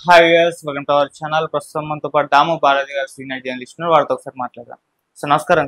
Hi viewers, welcome to our channel. ప్రస్తుతం మనతో పాటు దాము బాలాజీ గారు సీనియర్ జర్నలిస్ట్ ఉన్నారు. వారితో ఒకసారి మాట్లాడదాం. సార్ నమస్కారం.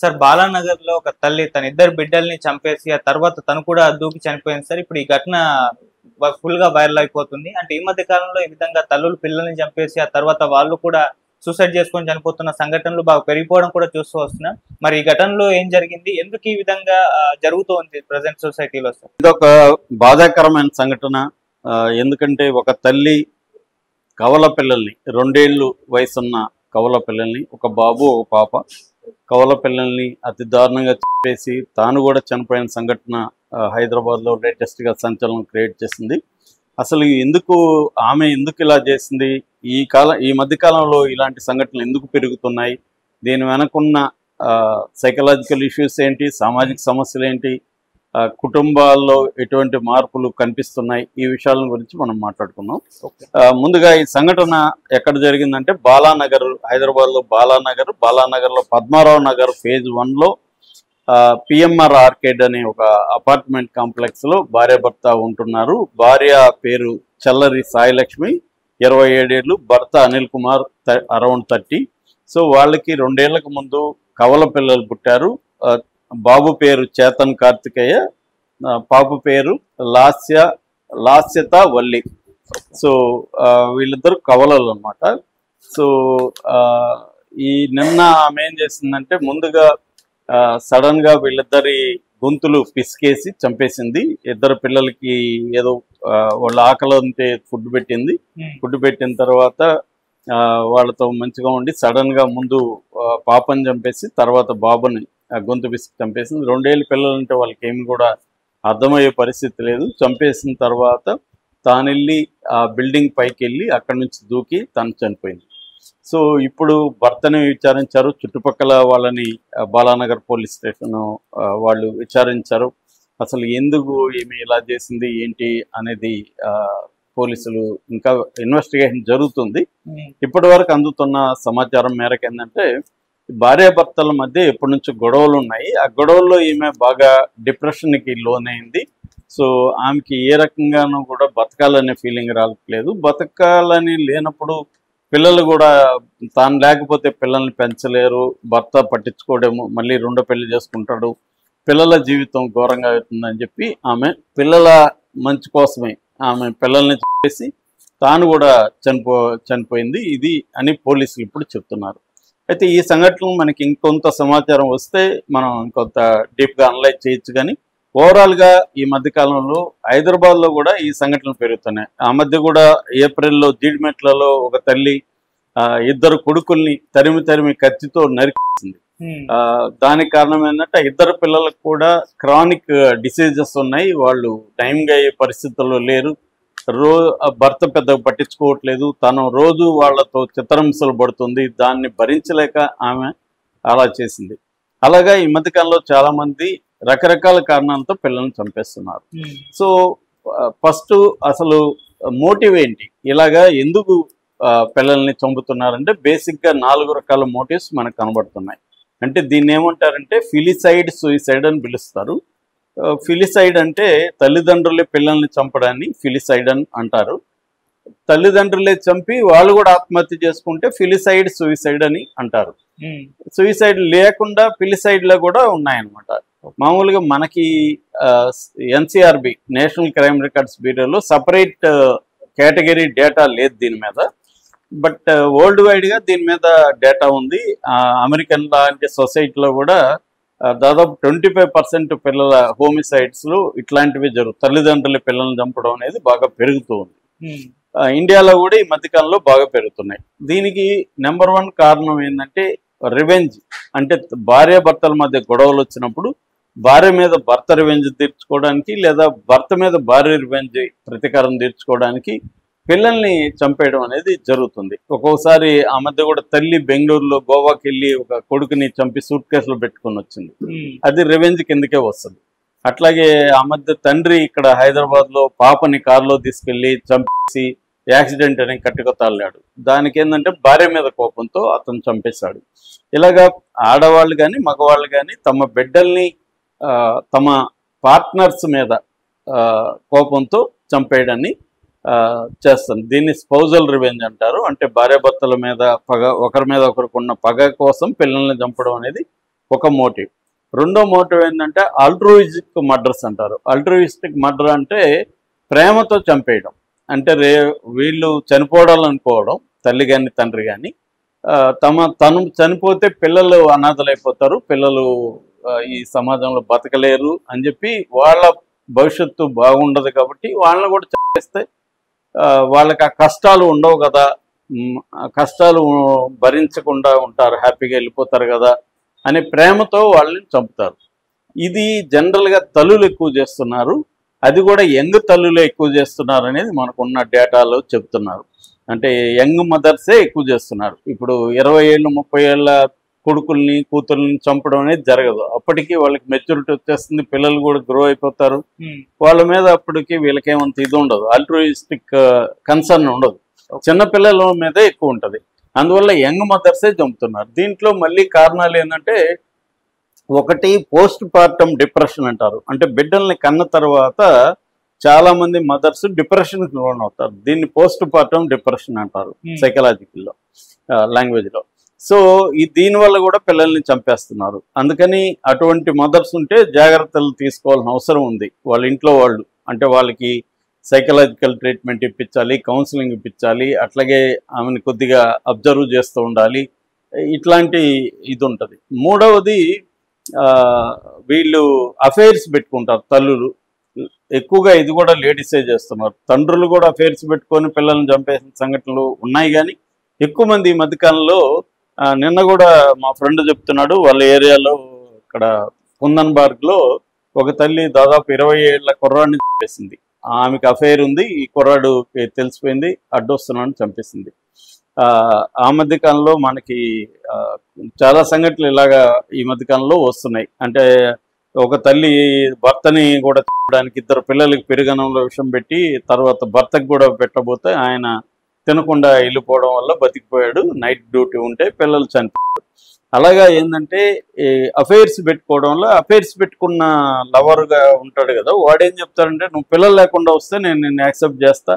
సార్, బాలానగర్ లో ఒక తల్లి తన ఇద్దరు బిడ్డల్ని చంపేసి ఆ తర్వాత తను కూడా దూకి చనిపోయింది సార్. ఇప్పుడు ఈ ఘటన ఫుల్ గా వైరల్ అయిపోతుంది. అంటే ఈ మధ్య కాలంలో ఈ విధంగా తల్లులు పిల్లల్ని చంపేసి ఆ తర్వాత వాళ్ళు కూడా సూసైడ్ చేసుకొని చనిపోతున్న సంఘటనలు బాగా పెరిగిపోవడం కూడా చూస్తూ వస్తున్నాం. మరి ఈ ఘటనలో ఏం జరిగింది, ఎందుకు ఈ విధంగా జరుగుతోంది ప్రజెంట్ సొసైటీలో సార్? ఇదొక బాధాకరమైన సంఘటన. ఎందుకంటే ఒక తల్లి కవల పిల్లల్ని, 2 ఏళ్ళు వయసున్న కవల పిల్లల్ని, ఒక బాబు ఒక పాప, కవల పిల్లల్ని అతి దారుణంగా చంపేసి తాను కూడా చనిపోయిన సంఘటన హైదరాబాద్లో లేటెస్ట్గా సంచలనం క్రియేట్ చేసింది. అసలు ఆమె ఎందుకు ఇలా చేసింది, ఈ మధ్యకాలంలో ఇలాంటి సంఘటనలు ఎందుకు పెరుగుతున్నాయి, దీని వెనకున్న సైకలాజికల్ ఇష్యూస్ ఏంటి, సామాజిక సమస్యలు ఏంటి, కుటుంబాల్లో ఎటువంటి మార్పులు కనిపిస్తున్నాయి, ఈ విషయాల గురించి మనం మాట్లాడుకున్నాం. ముందుగా ఈ సంఘటన ఎక్కడ జరిగిందంటే బాలానగర్, హైదరాబాద్లో బాలానగర్లో పద్మారావు నగర్ ఫేజ్ 1లో పిఎంఆర్ ఆర్కేడ్ అనే ఒక అపార్ట్మెంట్ కాంప్లెక్స్లో భార్యాభర్త ఉంటున్నారు. భార్య పేరు చల్లరి సాయిలక్ష్మి, 27 ఏళ్ళు, భర్త అనిల్ కుమార్ అరౌండ్ 30. సో వాళ్ళకి 2 ఏళ్లకు ముందు కవల పిల్లలు పుట్టారు. బాబు పేరు చేతన్ కార్తికేయ, పాప పేరు లాస్యత వల్లి. సో వీళ్ళిద్దరు కవలలు అనమాట. సో నిన్న ఆమె ఏం చేసిందంటే ముందుగా సడన్ గా వీళ్ళిద్దరి గొంతులు పిసికేసి చంపేసింది. ఇద్దరు పిల్లలకి ఏదో వాళ్ళ ఆకలి ఉంటే ఫుడ్ పెట్టింది. ఫుడ్ పెట్టిన తర్వాత వాళ్ళతో మంచిగా ఉండి సడన్ గా ముందు పాపని చంపేసి తర్వాత బాబుని గొంతు పిసికి చంపేసింది. 2 ఏళ్ళ పిల్లలంటే వాళ్ళకి ఏమి కూడా అర్థమయ్యే పరిస్థితి లేదు. చంపేసిన తర్వాత తానెళ్ళి ఆ బిల్డింగ్ పైకి వెళ్ళి అక్కడి నుంచి దూకి తను చనిపోయింది. సో ఇప్పుడు భర్తని విచారించారు, చుట్టుపక్కల వాళ్ళని బాలానగర్ పోలీస్ స్టేషన్ వాళ్ళు విచారించారు. అసలు ఎందుకు ఈమె ఇలా చేసింది ఏంటి అనేది పోలీసులు ఇంకా ఇన్వెస్టిగేషన్ జరుగుతుంది. ఇప్పటి వరకు అందుతున్న సమాచారం మేరకు ఏంటంటే భార్యాభర్తల మధ్య ఎప్పటి నుంచో గొడవలు ఉన్నాయి. ఆ గొడవల్లో ఈమె బాగా డిప్రెషన్కి లోనైంది. సో ఆమెకి ఏ రకంగానూ కూడా బతకాలనే ఫీలింగ్ రావట్లేదు. బతకాలని లేనప్పుడు పిల్లలు కూడా తాను లేకపోతే పిల్లల్ని పెంచలేరు, భర్త పట్టించుకోవడము, మళ్ళీ 2వ పెళ్లి చేసుకుంటాడు, పిల్లల జీవితం ఘోరంగా అవుతుందని చెప్పి ఆమె పిల్లల మంచి కోసమే ఆమె పిల్లల్ని చేసి తాను కూడా చనిపోయింది ఇది అని పోలీసులు ఇప్పుడు చెప్తున్నారు. అయితే ఈ సంఘటనలు మనకి ఇంకొంత సమాచారం వస్తే మనం ఇంకొంత డీప్గా అనలైజ్ చేయొచ్చు. కానీ ఓవరాల్గా ఈ మధ్యకాలంలో హైదరాబాద్లో కూడా ఈ సంఘటనలు పెరుగుతున్నాయి. ఆ మధ్య కూడా ఏప్రిల్లో జీడిమెట్లలో ఒక తల్లి 2 కొడుకుల్ని తరిమి కత్తితో నరికేసింది. దానికి కారణం ఏంటంటే 2 పిల్లలకు కూడా క్రానిక్ డిసీజెస్ ఉన్నాయి. వాళ్ళు టైంగా అయ్యే పరిస్థితుల్లో లేరు. భర్త పెద్దగా పట్టించుకోవట్లేదు. తను రోజు వాళ్లతో చిత్రహింసలు పడుతుంది. దాన్ని భరించలేక ఆమె అలా చేసింది. అలాగా ఈ మధ్యకాలంలో చాలా మంది రకరకాల కారణాలతో పిల్లల్ని చంపేస్తున్నారు. సో ఫస్ట్ అసలు మోటివ్ ఏంటి, ఇలాగా ఎందుకు పిల్లల్ని చంపుతున్నారంటే బేసిక్గా 4 రకాల మోటివ్స్ మనకు కనబడుతున్నాయి. అంటే దీన్ని ఏమంటారంటే ఫిలిసైడ్, సూయిసైడ్ అని పిలుస్తారు. ఫిలిసైడ్ అంటే తల్లిదండ్రులే పిల్లల్ని చంపడాన్ని ఫిలిసైడ్ అని అంటారు. తల్లిదండ్రులే చంపి వాళ్ళు కూడా ఆత్మహత్య చేసుకుంటే ఫిలిసైడ్, సూయిసైడ్ అని అంటారు. సూయిసైడ్ లేకుండా ఫిలిసైడ్లో కూడా ఉన్నాయన్నమాట. మామూలుగా మనకి ఎన్సిఆర్బి నేషనల్ క్రైమ్ రికార్డ్స్ బ్యూరోలో సపరేట్ కేటగిరీ డేటా లేదు దీని మీద. బట్ వరల్డ్ వైడ్గా దీని మీద డేటా ఉంది. అమెరికన్ లా అంటే సొసైటీలో కూడా దాదాపు 25% పిల్లల హోమిసైడ్స్లో ఇట్లాంటివి తల్లిదండ్రుల పిల్లల్ని చంపడం అనేది బాగా పెరుగుతూ ఉంది. ఇండియాలో కూడా ఈ మధ్యకాలంలో బాగా పెరుగుతున్నాయి. దీనికి నెంబర్ 1 కారణం ఏంటంటే రివెంజ్. అంటే భార్యాభర్తల మధ్య గొడవలు వచ్చినప్పుడు భార్య మీద భర్త రివెంజ్ తీర్చుకోవడానికి లేదా భర్త మీద భార్య రివెంజ్ ప్రతీకారం తీర్చుకోవడానికి పిల్లల్ని చంపేయడం అనేది జరుగుతుంది. ఒక్కొక్కసారి ఆ మధ్య కూడా తల్లి బెంగళూరులో గోవాకి వెళ్ళి ఒక కొడుకుని చంపి సూట్ కేసులో పెట్టుకొని వచ్చింది. అది రివెంజ్ కిందకే వస్తుంది. అట్లాగే ఆ మధ్య తండ్రి ఇక్కడ హైదరాబాద్లో పాపని కారులో తీసుకెళ్లి చంపేసి యాక్సిడెంట్ అని కట్టుకొత్తాళ్ళాడు. దానికి ఏంటంటే భార్య మీద కోపంతో అతను చంపేశాడు. ఇలాగా ఆడవాళ్ళు కానీ మగవాళ్ళు కానీ తమ బిడ్డల్ని తమ పార్ట్నర్స్ మీద కోపంతో చంపేయడాన్ని చేస్తుంది. దీన్ని స్పౌజల్ రివెంజ్ అంటారు. అంటే భార్యాభర్తల మీద పగ, ఒకరి మీద ఒకరికి పగ కోసం పిల్లల్ని చంపడం అనేది ఒక మోటివ్. రెండో మోటివ్ ఏంటంటే ఆల్ట్రూయిస్టిక్ మర్డర్స్ అంటారు. ఆల్ట్రూయిస్టిక్ మర్డర్ అంటే ప్రేమతో చంపేయడం. అంటే వీళ్ళు చనిపోవాలనుకోవడం, తల్లి కానీ తండ్రి కానీ, తను చనిపోతే పిల్లలు అనాథలైపోతారు, పిల్లలు ఈ సమాజంలో బతకలేరు అని చెప్పి, వాళ్ళ భవిష్యత్తు బాగుండదు కాబట్టి వాళ్ళని కూడా చంపేస్తే వాళ్ళకి ఆ కష్టాలు ఉండవు కదా, కష్టాలు భరించకుండా ఉంటారు, హ్యాపీగా వెళ్ళిపోతారు కదా అనే ప్రేమతో వాళ్ళని చంపుతారు. ఇది జనరల్గా తల్లులు ఎక్కువ చేస్తున్నారు. అది కూడా యంగ్ తల్లులే ఎక్కువ చేస్తున్నారు అనేది మనకున్న డేటాలో చెప్తున్నారు. అంటే యంగ్ మదర్సే ఎక్కువ చేస్తున్నారు. ఇప్పుడు 20 ఏళ్ళు 30 ఏళ్ళ కొడుకుల్ని కూతుర్ని చంపడం అనేది జరగదు. అప్పటికి వాళ్ళకి మెచ్యూరిటీ వచ్చేస్తుంది, పిల్లలు కూడా గ్రో అయిపోతారు. వాళ్ళ మీద అప్పటికి వీళ్ళకేమంత ఇది ఉండదు, ఆల్ట్రూయిస్టిక్ కన్సర్న్ ఉండదు. చిన్న పిల్లల మీదే ఎక్కువ ఉంటుంది. అందువల్ల యంగ్ మదర్సే చంపుతున్నారు. దీంట్లో మళ్ళీ కారణాలు ఏంటంటే, ఒకటి పోస్ట్ పార్టమ్ డిప్రెషన్ అంటారు. అంటే బిడ్డల్ని కన్న తర్వాత చాలా మంది మదర్స్ డిప్రెషన్కి లోన్ అవుతారు. దీన్ని పోస్ట్ పార్టమ్ డిప్రెషన్ అంటారు సైకలాజికల్లో, లాంగ్వేజ్లో. సో దీనివల్ల కూడా పిల్లల్ని చంపేస్తున్నారు. అందుకని అటువంటి మదర్స్ ఉంటే జాగ్రత్తలు తీసుకోవాల్సిన అవసరం ఉంది. వాళ్ళ ఇంట్లో వాళ్ళు అంటే వాళ్ళకి సైకలాజికల్ ట్రీట్మెంట్ ఇప్పించాలి, కౌన్సిలింగ్ ఇప్పించాలి, అట్లాగే ఆమెను కొద్దిగా అబ్జర్వ్ చేస్తూ ఉండాలి. ఇట్లాంటి ఇది ఉంటుంది. మూడవది, వీళ్ళు అఫైర్స్ పెట్టుకుంటారు తల్లులు ఎక్కువగా. ఇది కూడా లేడీసే చేస్తున్నారు. తండ్రులు కూడా అఫైర్స్ పెట్టుకొని పిల్లల్ని చంపేసిన సంఘటనలు ఉన్నాయి. కానీ ఎక్కువ మంది ఈ మధ్యకాలంలో, నిన్న కూడా మా ఫ్రెండ్ చెప్తున్నాడు, వాళ్ళ ఏరియాలో ఇక్కడ కుందన్బార్గ్లో ఒక తల్లి దాదాపు 20 ఏళ్ల కుర్రాడిని చంపేసింది. ఆమెకు అఫైర్ ఉంది, ఈ కుర్రాడు తెలిసిపోయింది, అడ్డొస్తున్నాడని చంపేసింది. ఆ మధ్యకాలంలో మనకి చాలా సంఘటనలు ఇలాగా ఈ మధ్యకాలంలో వస్తున్నాయి. అంటే ఒక తల్లి భర్తని కూడా చంపడానికి, 2 పిల్లలకి పెరుగన్నంలో విషం పెట్టి తర్వాత భర్తకు కూడా పెట్టబోతే ఆయన తినకుండా వెళ్ళిపోవడం వల్ల బతికిపోయాడు. నైట్ డ్యూటీ ఉంటే పిల్లలు చనిపోయాడు. అలాగా ఏంటంటే అఫైర్స్ పెట్టుకోవడం వల్ల, అఫైర్స్ పెట్టుకున్న లవర్గా ఉంటాడు కదా, వాడేం చెప్తాడంటే, నువ్వు పిల్లలు లేకుండా వస్తే నేను నిన్ను యాక్సెప్ట్ చేస్తా,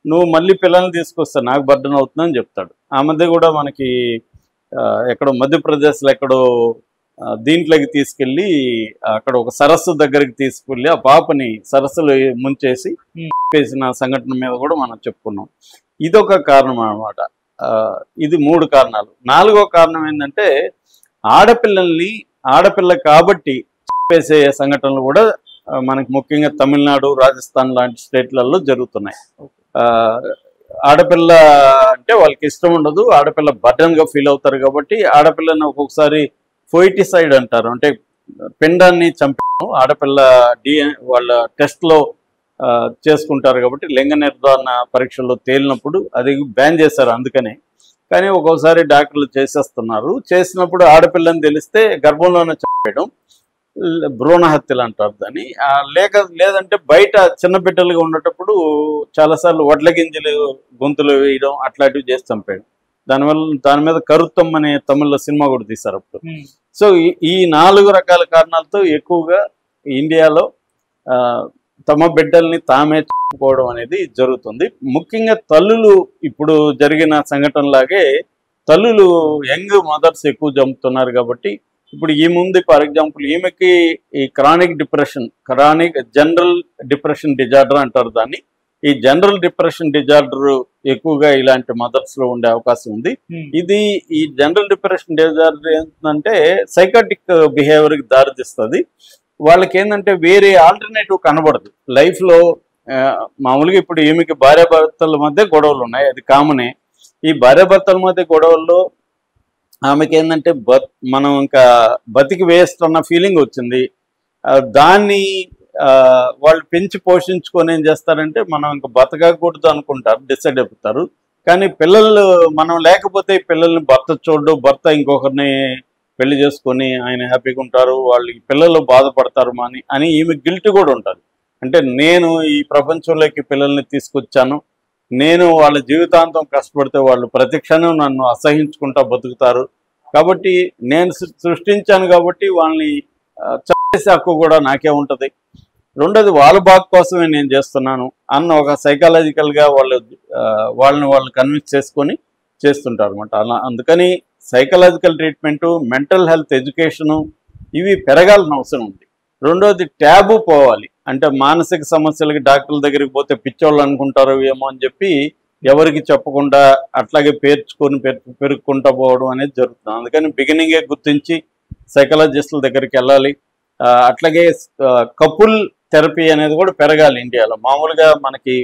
నువ్వు మళ్ళీ పిల్లల్ని తీసుకొస్తా, నాకు బర్డన్ అవుతుందని చెప్తాడు. ఆ మధ్య కూడా మనకి ఎక్కడో మధ్యప్రదేశ్లో ఎక్కడో దీంట్లోకి తీసుకెళ్ళి అక్కడ ఒక సరస్సు దగ్గరికి తీసుకెళ్ళి ఆ పాపని సరస్సులో ముంచేసి వేసిన సంఘటన మీద కూడా మనం చెప్పుకున్నాం. ఇదొక కారణం అన్నమాట. ఇది 3 కారణాలు. 4వ కారణం ఏంటంటే, ఆడపిల్ల కాబట్టి చంపేసే సంఘటనలు కూడా మనకి ముఖ్యంగా తమిళనాడు, రాజస్థాన్ లాంటి స్టేట్లలో జరుగుతున్నాయి. ఆడపిల్ల అంటే వాళ్ళకి ఇష్టం ఉండదు, ఆడపిల్ల బర్డన్గా ఫీల్ అవుతారు కాబట్టి ఆడపిల్లని ఒక్కొక్కసారి ఫోయిటిసైడ్ అంటారు. అంటే పిండాన్ని చంపడం ఆడపిల్ల వాళ్ళ టెస్ట్లో చేసుకుంటారు కాబట్టి, లింగ నిర్ధారణ పరీక్షల్లో తేలినప్పుడు అది బ్యాన్ చేశారు అందుకనే. కానీ ఒక్కోసారి డాక్టర్లు చేసేస్తున్నారు. చేసినప్పుడు ఆడపిల్లని తెలిస్తే గర్భంలోనే చంపేయడం, భ్రూణ హత్యలు అంటారు దాన్ని. లేదంటే బయట చిన్న బిడ్డలుగా ఉండేటప్పుడు చాలాసార్లు వడ్ల గింజలు గొంతులు వేయడం అట్లాంటివి చేసి చంపేయడం. దాని మీద కరుత్తం అనే తమిళ్లో సినిమా కూడా తీశారు అప్పుడు. సో ఈ 4 రకాల కారణాలతో ఎక్కువగా ఇండియాలో తమ బిడ్డల్ని తామే చంపుకోవడం అనేది జరుగుతుంది. ముఖ్యంగా తల్లులు ఇప్పుడు జరిగిన సంఘటనలాగే తల్లులు యంగ్ మదర్స్ ఎక్కువ చంపుతున్నారు కాబట్టి, ఇప్పుడు ఈ ముందు ఫర్ ఎగ్జాంపుల్ ఈమెకి ఈ జనరల్ డిప్రెషన్ డిజార్డర్ అంటారు దాన్ని. ఈ జనరల్ డిప్రెషన్ డిజార్డర్ ఎక్కువగా ఇలాంటి మదర్స్ లో ఉండే అవకాశం ఉంది. ఈ జనరల్ డిప్రెషన్ డిజార్డర్ ఏంటంటే సైకాటిక్ బిహేవియర్కి దారితీస్తుంది. వాళ్ళకి ఏంటంటే వేరే ఆల్టర్నేటివ్ కనబడదు లైఫ్లో. మామూలుగా ఇప్పుడు ఈమెకి భార్యాభర్తల మధ్య గొడవలు ఉన్నాయి, అది కామనే. ఈ భార్యాభర్తల మధ్య గొడవల్లో ఆమెకి ఏంటంటే మనం ఇంకా బతికి వేస్ట్ అన్న ఫీలింగ్ వచ్చింది. దాన్ని వాళ్ళు పెంచి పోషించుకొని ఏం చేస్తారంటే, మనం ఇంకా బతకకూడదు అనుకుంటారు, డిసైడ్ అయిపోతారు. కానీ పిల్లలు మనం లేకపోతే పిల్లల్ని భర్త చూడడు, భర్త ఇంకొకరిని పెళ్లి చేసుకొని ఆయన హ్యాపీగా ఉంటారు, వాళ్ళకి పిల్లలు బాధపడతారు అని ఈమె గిల్ట్ కూడా ఉంటుంది. అంటే నేను ఈ ప్రపంచంలోకి పిల్లల్ని తీసుకొచ్చాను, నేను వాళ్ళ జీవితాంతం కష్టపడితే వాళ్ళు ప్రతి క్షణం నన్ను అసహించుకుంటా బతుకుతారు, కాబట్టి నేను సృష్టించాను కాబట్టి వాళ్ళని చంపేసే హక్కు కూడా నాకే ఉంటుంది. రెండోది వాళ్ళ బాగు కోసమే నేను చేస్తున్నాను అన్న ఒక సైకాలజికల్గా వాళ్ళని వాళ్ళు కన్విన్స్ చేసుకొని చేస్తుంటారు అనమాట. అలా అందుకని psychological treatment, mental health education ఇవి పెరగాల్సిన అవసరం ఉంది. రెండోది ట్యాబు పోవాలి. అంటే మానసిక సమస్యలకి డాక్టర్ల దగ్గరికి పోతే పిచ్చోళ్ళు అనుకుంటారు ఏమో అని చెప్పి ఎవరికి చెప్పకుండా అట్లాగే పేర్చుకొని పెరుక్కుంటూ పోవడం అనేది జరుగుతుంది. అందుకని బిగినింగే గుర్తించి సైకాలజిస్టుల దగ్గరికి వెళ్ళాలి. అట్లాగే కపుల్ థెరపీ అనేది కూడా పెరగాలి ఇండియాలో. మామూలుగా మనకి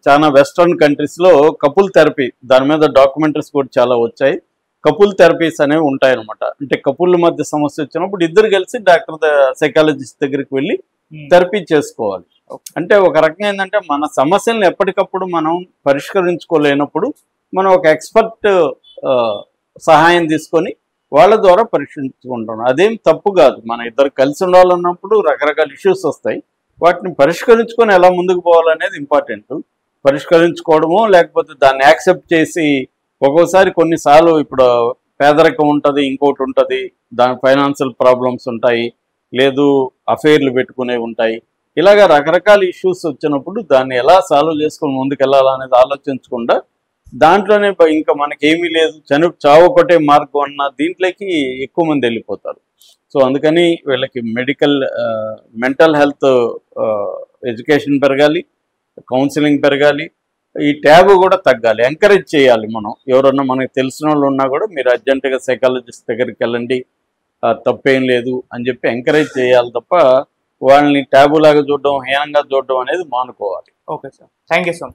చాలా వెస్ట్రన్ కంట్రీస్లో కపుల్ థెరపీ దాని మీద డాక్యుమెంటరీస్ కూడా చాలా వచ్చాయి. కపుల్ థెరపీస్ అనేవి ఉంటాయన్నమాట. అంటే కపుల్ మధ్య సమస్య వచ్చినప్పుడు ఇద్దరు కలిసి సైకాలజిస్ట్ దగ్గరికి వెళ్ళి థెరపీ చేసుకోవాలి. అంటే ఒక రకంగా ఏంటంటే మన సమస్యలను ఎప్పటికప్పుడు మనం పరిష్కరించుకోలేనప్పుడు మనం ఒక ఎక్స్పర్ట్ సహాయం తీసుకొని వాళ్ళ ద్వారా పరీక్షించుకుంటాం. అదేం తప్పు కాదు. మన ఇద్దరు కలిసి ఉండాలన్నప్పుడు రకరకాల ఇష్యూస్ వస్తాయి. వాటిని పరిష్కరించుకొని ఎలా ముందుకు పోవాలనేది ఇంపార్టెంట్. పరిష్కరించుకోవడమో లేకపోతే దాన్ని యాక్సెప్ట్ చేసి ఒక్కోసారి కొన్నిసార్లు ఇప్పుడు పేదరికం ఉంటుంది, ఇంకోటి ఉంటుంది, దాని ఫైనాన్షియల్ ప్రాబ్లమ్స్ ఉంటాయి, లేదు అఫైర్లు పెట్టుకునేవి ఉంటాయి. ఇలాగ రకరకాల ఇష్యూస్ వచ్చినప్పుడు దాన్ని ఎలా సాల్వ్ చేసుకొని ముందుకు వెళ్ళాలనేది ఆలోచించకుండా దాంట్లోనే ఇంకా మనకేమీ లేదు చావు ఒకటే మార్గం అన్న దీంట్లోకి ఎక్కువ మంది వెళ్ళిపోతారు. సో అందుకని వీళ్ళకి మెంటల్ హెల్త్ ఎడ్యుకేషన్ పెరగాలి, కౌన్సిలింగ్ పెరగాలి, ఈ ట్యాబ్ కూడా తగ్గాలి, ఎంకరేజ్ చేయాలి. మనం ఎవరన్నా మనకి తెలిసిన వాళ్ళు ఉన్నా కూడా మీరు అర్జెంటుగా సైకాలజిస్ట్ దగ్గరికి వెళ్ళండి, తప్పేం లేదు అని చెప్పి ఎంకరేజ్ చేయాలి తప్ప వాళ్ళని ట్యాబు లాగా చూడడం, హీనంగా చూడడం అనేది మానుకోవాలి. Okay sir, thank you so much.